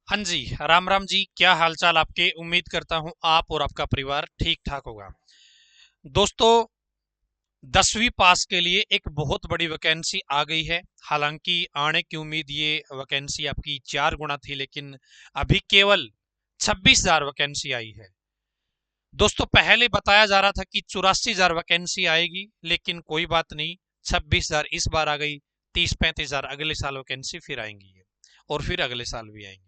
हाँ जी, राम राम जी। क्या हालचाल आपके? उम्मीद करता हूं आप और आपका परिवार ठीक ठाक होगा। दोस्तों, 10वीं पास के लिए एक बहुत बड़ी वैकेंसी आ गई है। हालांकि आने की उम्मीद ये वैकेंसी आपकी 4 गुना थी, लेकिन अभी केवल 26,000 वैकेंसी आई है। दोस्तों, पहले बताया जा रहा था कि 84,000 वैकेंसी आएगी, लेकिन कोई बात नहीं, 26,000 इस बार आ गई। 30-35,000 अगले साल वैकेंसी फिर आएंगी और फिर अगले साल भी आएंगी।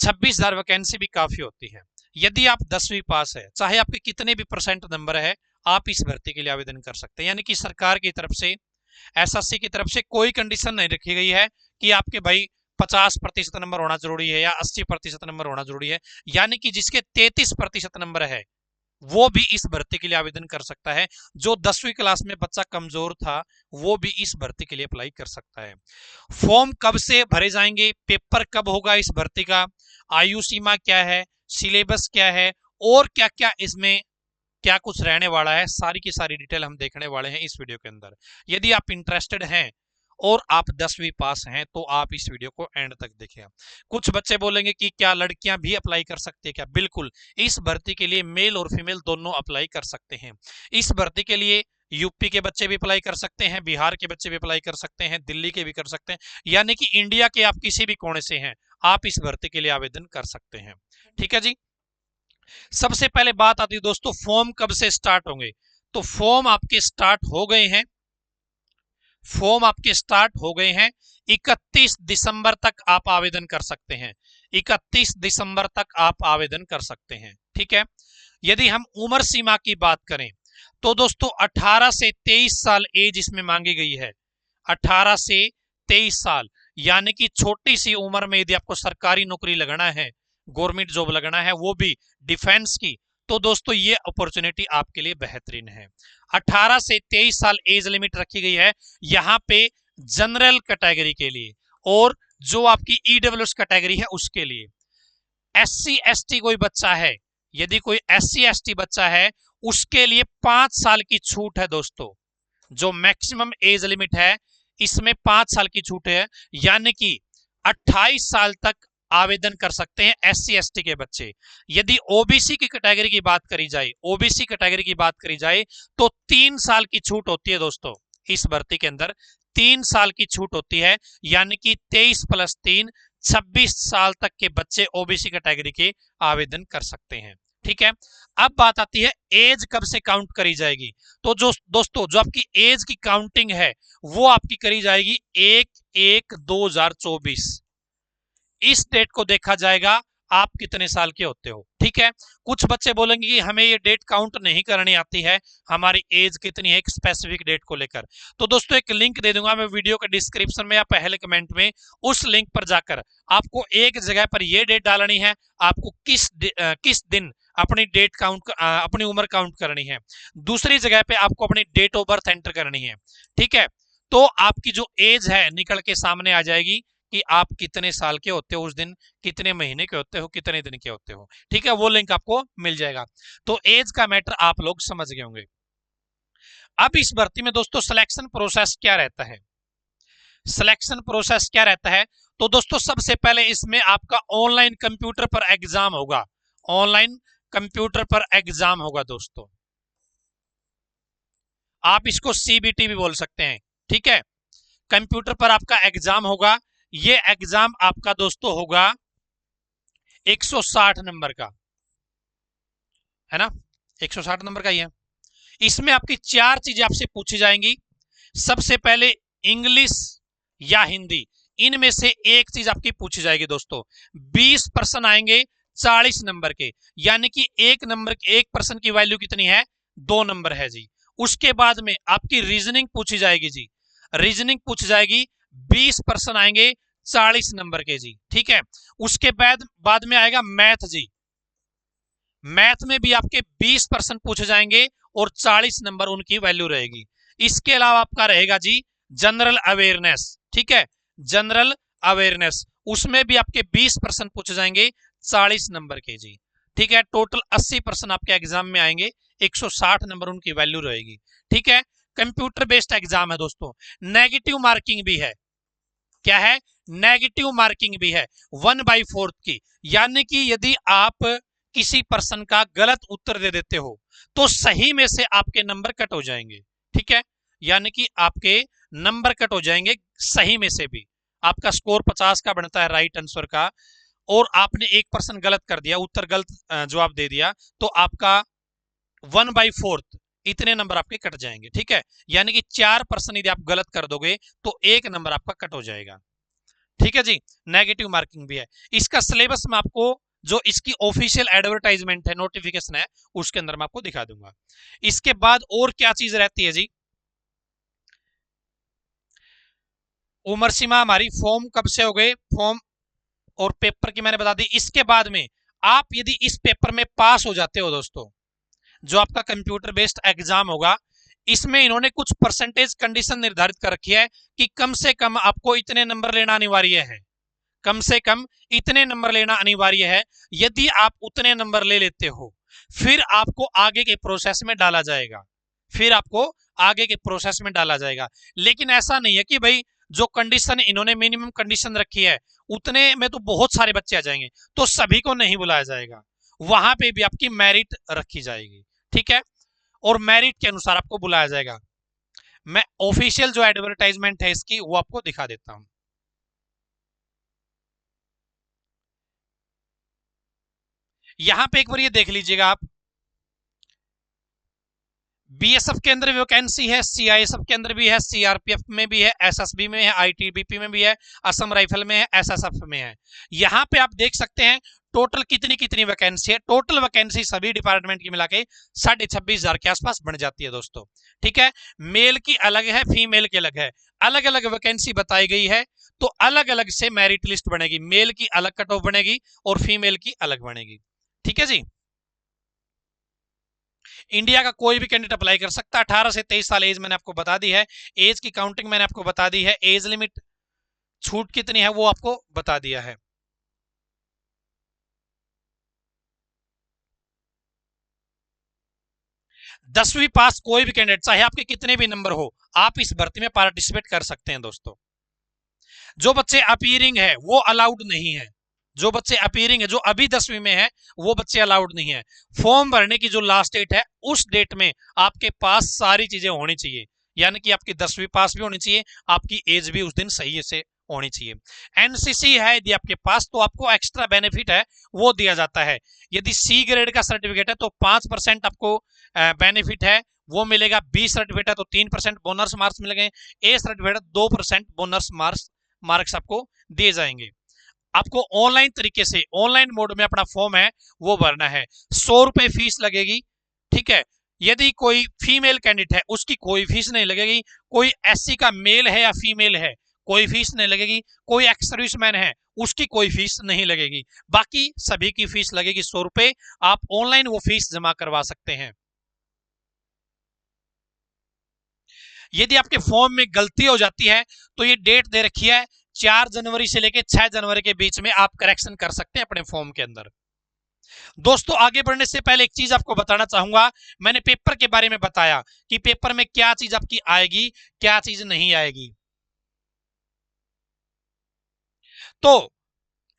26,000 वैकेंसी भी काफी होती है। यदि आप 10वीं पास है, चाहे आपके कितने भी परसेंट नंबर है, आप इस भर्ती के लिए आवेदन कर सकते हैं। यानी कि सरकार की तरफ से, एसएससी की तरफ से कोई कंडीशन नहीं रखी गई है कि आपके भाई 50% नंबर होना जरूरी है या 80% नंबर होना जरूरी है। यानी कि जिसके 33% नंबर है वो भी इस भर्ती के लिए आवेदन कर सकता है। जो 10वीं क्लास में बच्चा कमजोर था वो भी इस भर्ती के लिए अप्लाई कर सकता है। फॉर्म कब से भरे जाएंगे, पेपर कब होगा इस भर्ती का, आयु सीमा क्या है, सिलेबस क्या है और क्या क्या इसमें क्या कुछ रहने वाला है, सारी की सारी डिटेल हम देखने वाले हैं इस वीडियो के अंदर। यदि आप इंटरेस्टेड हैं और आप 10वीं पास हैं तो आप इस वीडियो को एंड तक देखिए। कुछ बच्चे बोलेंगे कि क्या लड़कियां भी अप्लाई कर सकती है क्या? बिल्कुल, इस भर्ती के लिए मेल और फीमेल दोनों अप्लाई कर सकते हैं। इस भर्ती के लिए यूपी के बच्चे भी अप्लाई कर सकते हैं, बिहार के बच्चे भी अप्लाई कर सकते हैं, दिल्ली के भी कर सकते हैं। यानी कि इंडिया के आप किसी भी कोने से हैं, आप इस भर्ती के लिए आवेदन कर सकते हैं। ठीक है जी। सबसे पहले बात आती है दोस्तों, फॉर्म कब से स्टार्ट होंगे। तो फॉर्म आपके स्टार्ट हो गए हैं। फॉर्म आपके स्टार्ट हो गए हैं। 31 दिसंबर तक आप आवेदन कर सकते हैं। 31 दिसंबर तक आप आवेदन कर सकते हैं। ठीक है। यदि हम उम्र सीमा की बात करें तो दोस्तों 18 से 23 साल एज इसमें मांगी गई है। 18 से 23 साल, यानी कि छोटी सी उम्र में यदि आपको सरकारी नौकरी लगाना है, गवर्नमेंट जॉब लगाना है, वो भी डिफेंस की, तो दोस्तों ये अपॉर्चुनिटी आपके लिए बेहतरीन है। 18 से 23 साल एज लिमिट रखी गई है यहाँ पे जनरल कैटेगरी के लिए, और जो आपकी ईडब्ल्यूएस कैटेगरी है उसके लिए। एससी एसटी कोई बच्चा है, यदि कोई एससी एसटी बच्चा है, उसके लिए 5 साल की छूट है दोस्तों। जो मैक्सिमम एज लिमिट है इसमें 5 साल की छूट है। यानी कि 28 साल तक आवेदन कर सकते हैं एससी एसटी के बच्चे। यदि ओबीसी की कैटेगरी की बात करी जाए, ओबीसी कैटेगरी की बात करी जाए, तो 3 साल की छूट होती है दोस्तों। इस भर्ती के अंदर 3 साल की छूट होती है। यानी कि 23+3, 26 साल तक के बच्चे ओबीसी कैटेगरी के आवेदन कर सकते हैं। ठीक है। अब बात आती है एज कब से काउंट करी जाएगी। तो जो दोस्तों, जो आपकी एज की काउंटिंग है वो आपकी करी जाएगी 1/1/2024। इस डेट को देखा जाएगा आप कितने साल के होते हो। ठीक है। कुछ बच्चे बोलेंगे कि हमें ये डेट काउंट नहीं करनी आती है, हमारी एज कितनी है, एक स्पेसिफिक डेट को लेकर। तो दोस्तों एक लिंक दे दूंगा मैं वीडियो के डिस्क्रिप्शन में या पहले कमेंट में। उस लिंक पर जाकर आपको एक जगह पर यह डेट डालनी है, आपको किस दिन अपनी डेट काउंट, अपनी उम्र काउंट करनी है। दूसरी जगह पे आपको अपनी डेट ऑफ बर्थ एंटर करनी है। ठीक है। तो आपकी जो एज है निकल के सामने आ जाएगी कि आप कितने साल के होते हो उस दिन, कितने महीने के होते हो, कितने दिन के होते हो। ठीक है। वो लिंक आपको मिल जाएगा। तो एज का मैटर आप लोग समझ गए होंगे। अब इस भर्ती में दोस्तों सिलेक्शन प्रोसेस क्या रहता है। सिलेक्शन प्रोसेस क्या रहता है, तो दोस्तों सबसे पहले इसमें आपका ऑनलाइन कंप्यूटर पर एग्जाम होगा। ऑनलाइन कंप्यूटर पर एग्जाम होगा दोस्तों। आप इसको सीबीटी भी बोल सकते हैं। ठीक है। कंप्यूटर पर आपका एग्जाम होगा। ये एग्जाम आपका दोस्तों होगा 160 नंबर का, है ना। 160 नंबर का ही है। इसमें आपकी 4 चीजें आपसे पूछी जाएंगी। सबसे पहले इंग्लिश या हिंदी, इनमें से एक चीज आपकी पूछी जाएगी दोस्तों। 20 प्रश्न आएंगे 40 नंबर के, यानी कि एक प्रश्न की वैल्यू कितनी है, 2 नंबर है जी। उसके बाद में आपकी रीजनिंग पूछी जाएगी जी। रीजनिंग पूछी जाएगी, 20 प्रश्न आएंगे 40 नंबर के जी। ठीक है। उसके बाद में आएगा मैथ जी। मैथ में भी आपके 20% पूछे जाएंगे और 40 नंबर उनकी वैल्यू रहेगी। इसके अलावा आपका रहेगा जी जनरल अवेयरनेस। ठीक है। जनरल अवेयरनेस, उसमें भी आपके 20% पूछे जाएंगे 40 नंबर के जी। ठीक है। टोटल 80% आपके एग्जाम में आएंगे, 160 नंबर उनकी वैल्यू रहेगी। ठीक है। कंप्यूटर बेस्ड एग्जाम है दोस्तों। नेगेटिव मार्किंग भी है। क्या है? नेगेटिव मार्किंग भी है 1/4 की, यानी कि यदि आप किसी पर्सन का गलत उत्तर दे देते हो तो सही में से आपके नंबर कट हो जाएंगे। ठीक है, यानी कि आपके नंबर कट हो जाएंगे सही में से भी। आपका स्कोर 50 का बनता है राइट आंसर का, और आपने 1% गलत कर दिया, उत्तर गलत जवाब दे दिया, तो आपका 1/4 इतने नंबर आपके कट जाएंगे। ठीक है, यानी कि 4% यदि आप गलत कर दोगे तो 1 नंबर आपका कट हो जाएगा। ठीक है जी, नेगेटिव मार्किंग भी है। इसका सिलेबस में आपको, जो इसकी ऑफिशियल एडवर्टाइजमेंट है, नोटिफिकेशन है, उसके अंदर मैं आपको दिखा दूंगा। इसके बाद और क्या चीज रहती है जी, उम्र सीमा हमारी फॉर्म कब से हो गए, फॉर्म और पेपर की मैंने बता दी। इसके बाद में आप यदि इस पेपर में पास हो जाते हो दोस्तों, जो आपका कंप्यूटर बेस्ड एग्जाम होगा, इसमें इन्होंने कुछ परसेंटेज कंडीशन निर्धारित कर रखी है कि कम से कम आपको इतने नंबर लेना अनिवार्य है, कम से कम इतने नंबर लेना अनिवार्य है। यदि आप उतने नंबर ले लेते हो फिर आपको आगे के प्रोसेस में डाला जाएगा, फिर आपको आगे के प्रोसेस में डाला जाएगा। लेकिन ऐसा नहीं है कि भाई जो कंडीशन इन्होंने मिनिमम कंडीशन रखी है उतने में तो बहुत सारे बच्चे आ जाएंगे, तो सभी को नहीं बुलाया जाएगा, वहां पे भी आपकी मेरिट रखी जाएगी। ठीक है, और मेरिट के अनुसार आपको बुलाया जाएगा। मैं ऑफिशियल जो एडवर्टाइजमेंट है इसकी वो आपको दिखा देता हूं। यहां पे एक बार ये देख लीजिएगा आप, बीएसएफ के अंदर वैकेंसी है, सीआईएसएफ के अंदर भी है, सीआरपीएफ में भी है, एसएसबी में है, आईटीबीपी में भी है, असम राइफल में है, एसएसएफ में है। यहां पे आप देख सकते हैं टोटल कितनी कितनी वैकेंसी है। टोटल वैकेंसी सभी डिपार्टमेंट की मिला के 26,500 के आसपास बन जाती है दोस्तों। ठीक है, मेल की अलग है, फीमेल की अलग है, अलग अलग वैकेंसी बताई गई है, तो अलग अलग से मेरिट लिस्ट बनेगी, मेल की अलग कट ऑफ बनेगी और फीमेल की अलग बनेगी। ठीक है जी, इंडिया का कोई भी कैंडिडेट अप्लाई कर सकता है। 18 से 23 साल एज मैंने आपको बता दी है, एज की काउंटिंग मैंने आपको बता दी है, एज लिमिट छूट कितनी है वो आपको बता दिया है। 10वीं पास कोई भी कैंडिडेट, चाहे आपके कितने भी नंबर हो, आप इस भर्ती में पार्टिसिपेट कर सकते हैं दोस्तों। जो बच्चे अपीयरिंग है वो अलाउड नहीं है, जो बच्चे अपीयरिंग है, जो अभी 10वीं में है, वो बच्चे अलाउड नहीं है। फॉर्म भरने की जो लास्ट डेट है उस डेट में आपके पास सारी चीजें होनी चाहिए, यानी कि आपकी 10वीं पास भी होनी चाहिए, आपकी एज भी उस दिन सही से होनी चाहिए। एनसीसी है यदि आपके पास तो आपको एक्स्ट्रा बेनिफिट है वो दिया जाता है। यदि सी ग्रेड का सर्टिफिकेट है तो 5% आपको बेनिफिट है वो मिलेगा। बी सर्टिफिकेट है तो 3% बोनस मार्क्स मिलेंगे। ए सर्टिफिकेट 2% बोनस मार्क्स आपको दिए जाएंगे। आपको ऑनलाइन तरीके से, ऑनलाइन मोड में अपना फॉर्म है वो भरना है। 100 रुपए फीस लगेगी। ठीक है, यदि कोई फीमेल कैंडिडेट है उसकी कोई फीस नहीं लगेगी, कोई एससी का मेल है या फीमेल है कोई फीस नहीं लगेगी, कोई एक्स सर्विसमैन है उसकी कोई फीस नहीं लगेगी, बाकी सभी की फीस लगेगी 100 रुपए। आप ऑनलाइन वो फीस जमा करवा सकते हैं। यदि आपके फॉर्म में गलती हो जाती है तो ये डेट दे रखी है 4 जनवरी से लेकर 6 जनवरी के बीच में आप करेक्शन कर सकते हैं अपने फॉर्म के अंदर। दोस्तों आगे बढ़ने से पहले एक चीज आपको बताना चाहूंगा, मैंने पेपर के बारे में बताया कि पेपर में क्या चीज आपकी आएगी, क्या चीज नहीं आएगी। तो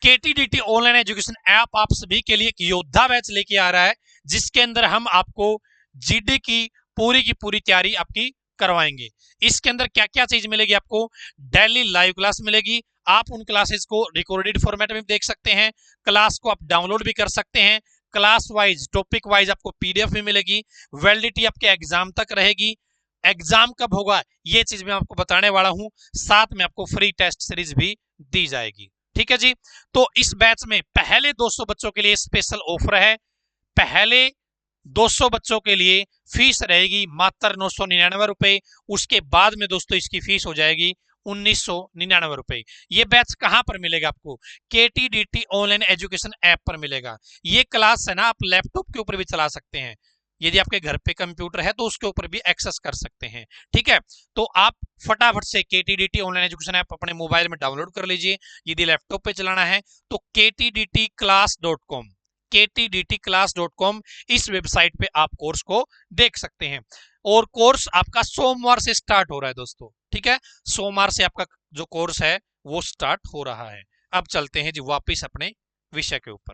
केटीडीटी ऑनलाइन एजुकेशन ऐप आप सभी के लिए एक योद्धा बैच लेके आ रहा है, जिसके अंदर हम आपको जीडी की पूरी तैयारी आपकी करवाएंगे। इसके अंदर क्या क्या चीज मिलेगी आपको, डेली लाइव क्लास मिलेगी, आप उन क्लासेस को रिकॉर्डेड फॉर्मेट में देख सकते हैं, क्लास को आप डाउनलोड भी कर सकते हैं, क्लास वाइज टॉपिक वाइज आपको पीडीएफ भी मिलेगी, वैलिडिटी आपके एग्जाम तक रहेगी। एग्जाम कब होगा ये चीज मैं आपको बताने वाला हूं, साथ में आपको फ्री टेस्ट सीरीज भी दी जाएगी। ठीक है जी, तो इस बैच में पहले 200 बच्चों के लिए स्पेशल ऑफर है। पहले 200 बच्चों के लिए फीस रहेगी मात्र 999 रुपए। उसके बाद में दोस्तों इसकी फीस हो जाएगी 1999 रुपए। ये बैच कहां पर मिलेगा आपको, केटीडीटी ऑनलाइन एजुकेशन ऐप पर मिलेगा। ये क्लास है ना आप लैपटॉप के ऊपर भी चला सकते हैं, यदि आपके घर पे कंप्यूटर है तो उसके ऊपर भी एक्सेस कर सकते हैं। ठीक है, तो आप फटाफट से केटीडीटी ऑनलाइन एजुकेशन ऐप अपने मोबाइल में डाउनलोड कर लीजिए। यदि लैपटॉप पे चलाना है तो ktdtclass.com, ktdtclass.com इस वेबसाइट पे आप कोर्स को देख सकते हैं। और कोर्स आपका सोमवार से स्टार्ट हो रहा है दोस्तों। ठीक है, सोमवार से आपका जो कोर्स है वो स्टार्ट हो रहा है। अब चलते हैं जी वापिस अपने विषय के ऊपर।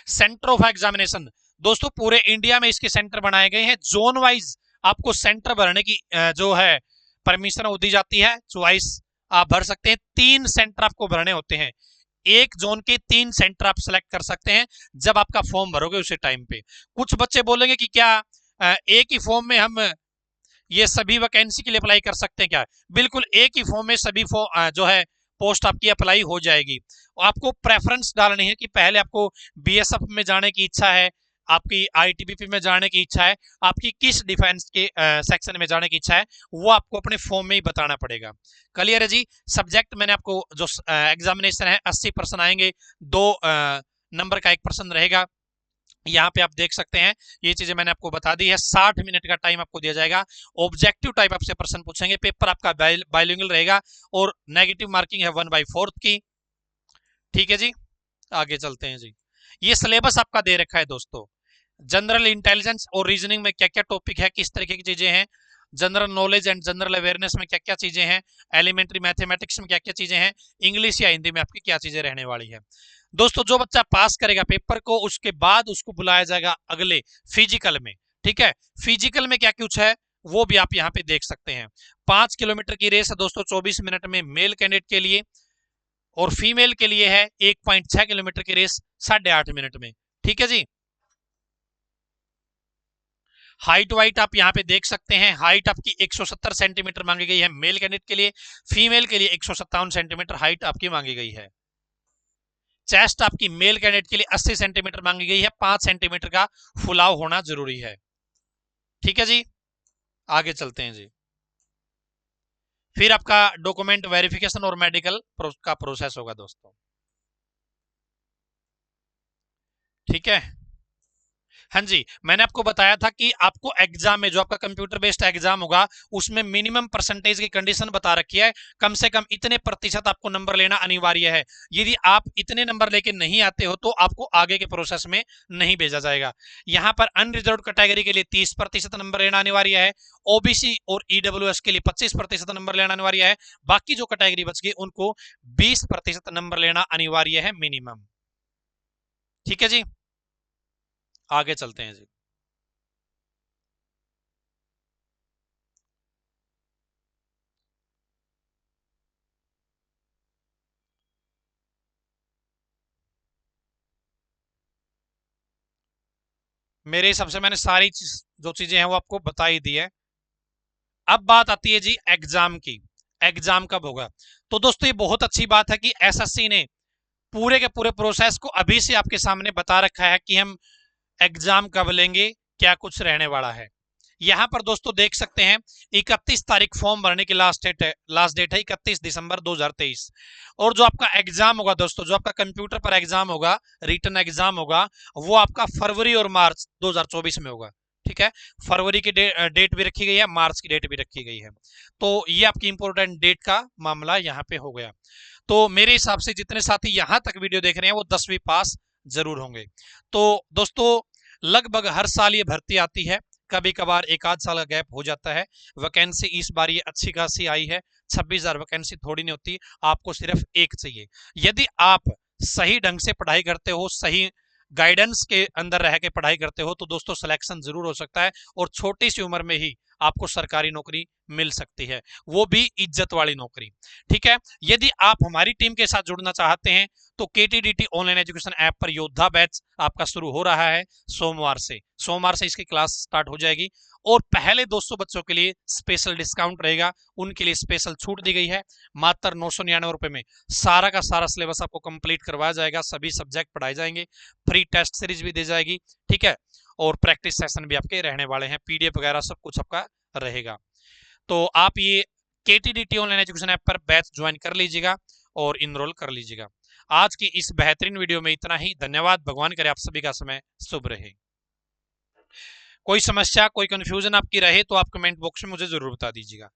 सेंटर ऑफ एग्जामिनेशन, दोस्तों पूरे इंडिया में इसके सेंटर बनाए गए हैं। जोन वाइज आपको सेंटर भरने की जो है परमिशन दी जाती है, चॉइस आप भर सकते हैं। 3 सेंटर आपको भरने होते हैं, एक जोन के 3 सेंटर आप सेलेक्ट कर सकते हैं जब आपका फॉर्म भरोगे उसी टाइम पे। कुछ बच्चे बोलेंगे कि क्या एक ही फॉर्म में हम ये सभी वैकेंसी के लिए अप्लाई कर सकते हैं क्या? बिल्कुल एक ही फॉर्म में सभी जो है पोस्ट आपकी अप्लाई हो जाएगी। आपको प्रेफरेंस डालनी है कि पहले आपको बीएसएफ में जाने की इच्छा है, आपकी आईटीबीपी में जाने की इच्छा है, आपकी किस डिफेंस के सेक्शन में जाने की इच्छा है, वो आपको अपने फॉर्म में ही बताना पड़ेगा। क्लियर है जी? सब्जेक्ट मैंने आपको जो एग्जामिनेशन है 80% आएंगे, 2 नंबर का 1% रहेगा। यहाँ पे आप देख सकते हैं ये चीजें मैंने आपको बता दी है। 60 मिनट का टाइम आपको दिया जाएगा। ऑब्जेक्टिव टाइप आपसे प्रश्न पूछेंगे, पेपर आपका बाइलिंगुअल रहेगा और नेगेटिव मार्किंग है 1/4 की। ठीक है जी, आगे चलते हैं जी। ये सिलेबस आपका दे रखा है दोस्तों। जनरल इंटेलिजेंस और रीजनिंग में क्या क्या टॉपिक है, किस तरीके की चीजें हैं, general knowledge and general awareness में क्या क्या चीजें हैं, एलिमेंट्री मैथमेटिक्स में क्या क्या चीजें हैं, इंग्लिश या हिंदी में आपकी क्या चीजें रहने वाली है। दोस्तों जो बच्चा पास करेगा पेपर को, उसके बाद उसको बुलाया जाएगा अगले फिजिकल में। ठीक है, फिजिकल में क्या कुछ है वो भी आप यहाँ पे देख सकते हैं। 5 किलोमीटर की रेस है दोस्तों 24 मिनट में मेल कैंडिडेट के लिए, और फीमेल के लिए है 1.6 किलोमीटर की रेस 8.5 मिनट में। ठीक है जी। हाइट वाइट आप यहाँ पे देख सकते हैं, हाइट आपकी 170 सेंटीमीटर मांगी गई है मेल कैंडिडेट के लिए, फीमेल के लिए 157 सेंटीमीटर हाइट आपकी मांगी गई है। चेस्ट आपकी मेल कैंडिडेट के लिए 80 सेंटीमीटर मांगी गई है, 5 सेंटीमीटर का फुलाव होना जरूरी है। ठीक है जी, आगे चलते हैं जी। फिर आपका डॉक्यूमेंट वेरिफिकेशन और मेडिकल का प्रोसेस होगा दोस्तों। ठीक है, हाँ जी, मैंने आपको बताया था कि आपको एग्जाम में जो आपका कंप्यूटर बेस्ड एग्जाम होगा उसमें मिनिमम परसेंटेज की कंडीशन बता रखी है, कम से कम इतने प्रतिशत आपको नंबर लेना अनिवार्य है। यदि आप इतने नंबर लेके नहीं आते हो तो आपको आगे के प्रोसेस में नहीं भेजा जाएगा। यहाँ पर अनरिजर्व कैटेगरी के लिए 30% नंबर लेना अनिवार्य है, ओबीसी और ईडब्ल्यूएस के लिए 25% नंबर लेना अनिवार्य है, बाकी जो कैटेगरी बच गई उनको 20% नंबर लेना अनिवार्य है मिनिमम। ठीक है जी, आगे चलते हैं जी। मेरे हिसाब से मैंने सारी जो चीजें हैं वो आपको बता ही दी है। अब बात आती है जी एग्जाम की, एग्जाम कब होगा। तो दोस्तों ये बहुत अच्छी बात है कि एसएससी ने पूरे के पूरे प्रोसेस को अभी से आपके सामने बता रखा है कि हम एग्जाम कब लेंगे, क्या कुछ रहने वाला है। यहां पर दोस्तों देख सकते हैं 31 तारीख फॉर्म भरने की लास्ट डेट है 31 दिसंबर 2023। और जो आपका एग्जाम होगा दोस्तों, जो आपका कंप्यूटर पर एग्जाम होगा, रिटन एग्जाम होगा, वो आपका फरवरी और मार्च 2024 में होगा। ठीक है, फरवरी की डेट भी रखी गई है, मार्च की डेट भी रखी गई है। तो ये आपकी इंपोर्टेंट डेट का मामला यहाँ पे हो गया। तो मेरे हिसाब से जितने साथी यहां तक वीडियो देख रहे हैं वो 10वीं पास जरूर होंगे। तो दोस्तों लगभग हर साल ये भर्ती आती है, कभी कभार एक आध साल का गैप हो जाता है। वैकेंसी इस बार ये अच्छी खासी आई है, 26,000 वैकेंसी थोड़ी नहीं होती, आपको सिर्फ एक चाहिए। यदि आप सही ढंग से पढ़ाई करते हो, सही गाइडेंस के अंदर रह के पढ़ाई करते हो, तो दोस्तों सिलेक्शन जरूर हो सकता है और छोटी सी उम्र में ही आपको सरकारी नौकरी मिल सकती है, वो भी इज्जत वाली नौकरी। ठीक है, यदि आप हमारी टीम के साथ जुड़ना चाहते हैं तो केटीडीटी ऑनलाइन एजुकेशन ऐप पर योद्धा बैच आपका शुरू हो रहा है सोमवार से इसकी क्लास स्टार्ट हो जाएगी। और पहले 200 बच्चों के लिए स्पेशल डिस्काउंट रहेगा, उनके लिए स्पेशल छूट दी गई है। मात्र 999 रुपए में सारा का सारा सिलेबस आपको कंप्लीट करवाया जाएगा, सभी सब्जेक्ट पढ़ाए जाएंगे, फ्री टेस्ट सीरीज भी दी जाएगी। ठीक है, और प्रैक्टिस सेशन भी आपके रहने वाले हैं, पीडीएफ वगैरह सब कुछ आपका रहेगा। तो आप ये केटीडीटी ऑनलाइन एजुकेशन ऐप पर बैच ज्वाइन कर लीजिएगा और इनरोल कर लीजिएगा। आज की इस बेहतरीन वीडियो में इतना ही। धन्यवाद, भगवान करे आप सभी का समय शुभ रहे। कोई समस्या, कोई कंफ्यूजन आपकी रहे तो आप कमेंट बॉक्स में मुझे जरूर बता दीजिएगा।